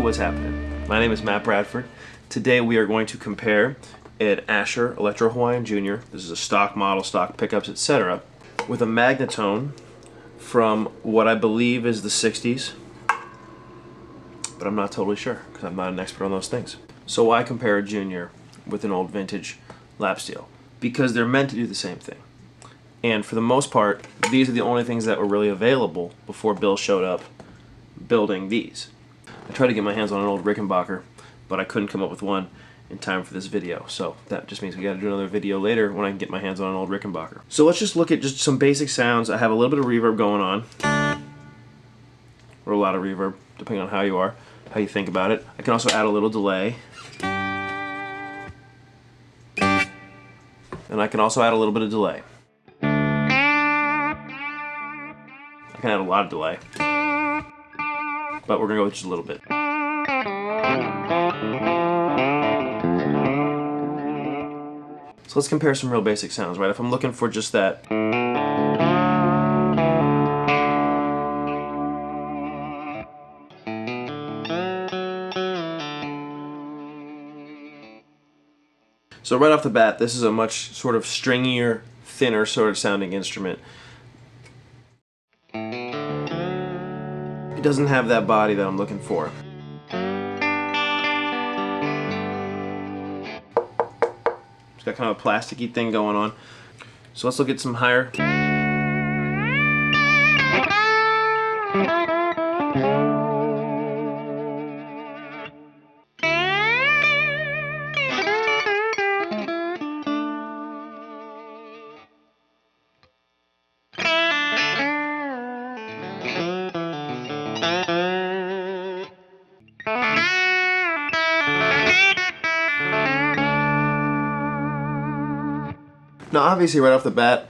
what's happening? My name is Matt Bradford. Today we are going to compare an Asher Electro Hawaiian Jr. This is a stock model, stock pickups, etc. with a Magnatone from what I believe is the 60s, but I'm not totally sure because I'm not an expert on those things. So why compare a Junior with an old vintage lap steel? Because they're meant to do the same thing. And for the most part, these are the only things that were really available before Bill showed up building these. I tried to get my hands on an old Rickenbacker, but I couldn't come up with one in time for this video. So that just means we gotta do another video later when I can get my hands on an old Rickenbacker. So let's just look at just some basic sounds. I have a little bit of reverb going on, or a lot of reverb, depending on how you think about it. I can also add a little delay. And I can also add a little bit of delay. I can add a lot of delay, but we're gonna go with just a little bit. So let's compare some real basic sounds, right? If I'm looking for just that, so right off the bat, this is a much sort of stringier, thinner sort of sounding instrument. It doesn't have that body that I'm looking for. It's got kind of a plasticky thing going on. So let's look at some higher. Now obviously right off the bat,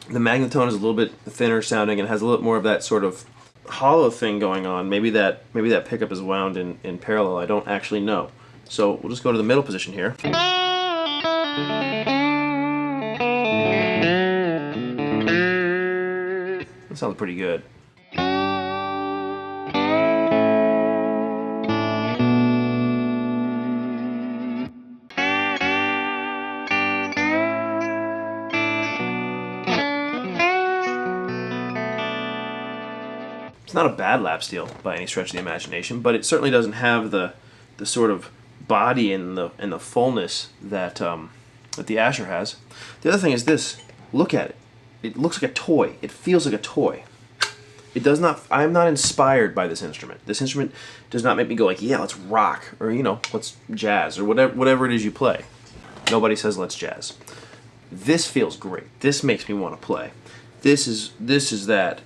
the Magnatone is a little bit thinner sounding and has a little more of that sort of hollow thing going on. Maybe that pickup is wound in parallel. I don't actually know. So we'll just go to the middle position here. That sounds pretty good. It's not a bad lap steel by any stretch of the imagination, but it certainly doesn't have the sort of body and the fullness that that the Asher has. The other thing is this. Look at it. It looks like a toy. It feels like a toy. It does not. I'm not inspired by this instrument. This instrument does not make me go like, yeah, let's rock, or let's jazz, or whatever it is you play. Nobody says let's jazz. This feels great. This makes me want to play. This is that.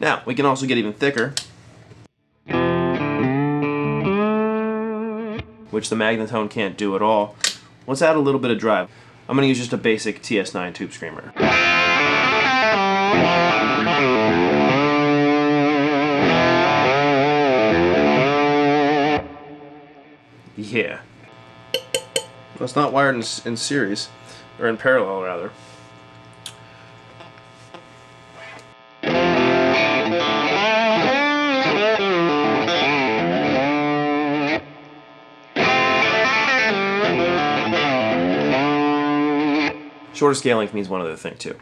Now, we can also get even thicker, which the Magnatone can't do at all. Let's add a little bit of drive. I'm going to use just a basic TS9 tube screamer. Yeah. Well, it's not wired in series, or in parallel rather. Shorter scale length means one other thing too.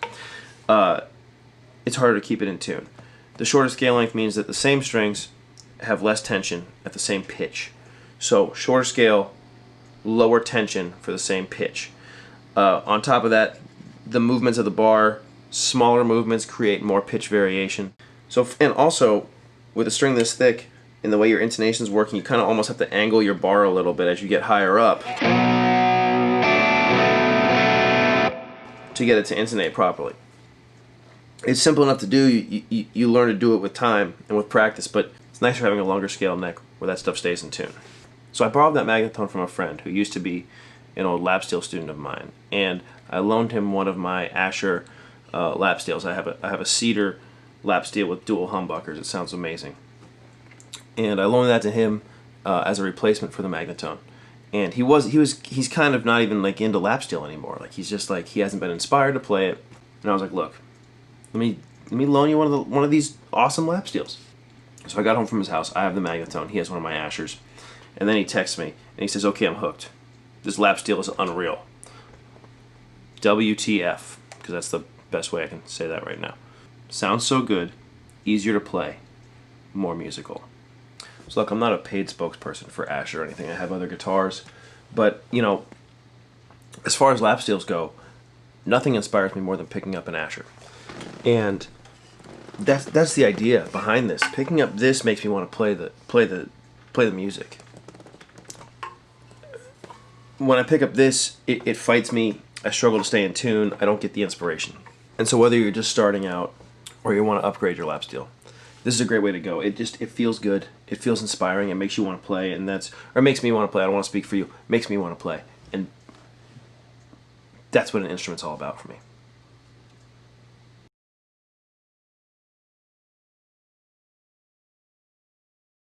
It's harder to keep it in tune. The shorter scale length means that the same strings have less tension at the same pitch. So shorter scale, lower tension for the same pitch. On top of that, the movements of the bar, smaller movements create more pitch variation. So, and also, with a string this thick, and the way your intonation's working, you kind of almost have to angle your bar a little bit as you get higher up to get it to intonate properly. It's simple enough to do. You learn to do it with time and with practice, but it's nicer having a longer scale neck where that stuff stays in tune. So I borrowed that Magnatone from a friend who used to be an old lap steel student of mine, and I loaned him one of my Asher lap steels. I have a cedar lap steel with dual humbuckers. It sounds amazing. And I loaned that to him as a replacement for the Magnatone. And he's kind of not even like into lap steel anymore. Like he's just like he hasn't been inspired to play it. And I was like, look, let me loan you one of these awesome lap steels. So I got home from his house. I have the Magnatone. He has one of my Ashers. And then he texts me and he says, okay, I'm hooked. This lap steel is unreal. WTF, because that's the best way I can say that right now. Sounds so good, easier to play, more musical. So look, I'm not a paid spokesperson for Asher or anything. I have other guitars. But, you know, as far as lap steels go, nothing inspires me more than picking up an Asher. And that's the idea behind this. Picking up this makes me want to play the music. When I pick up this, it fights me. I struggle to stay in tune. I don't get the inspiration. And so whether you're just starting out or you want to upgrade your lap steel, this is a great way to go. It feels good. It feels inspiring. It makes you want to play, and it makes me want to play. I don't want to speak for you. It makes me want to play, and that's what an instrument's all about for me.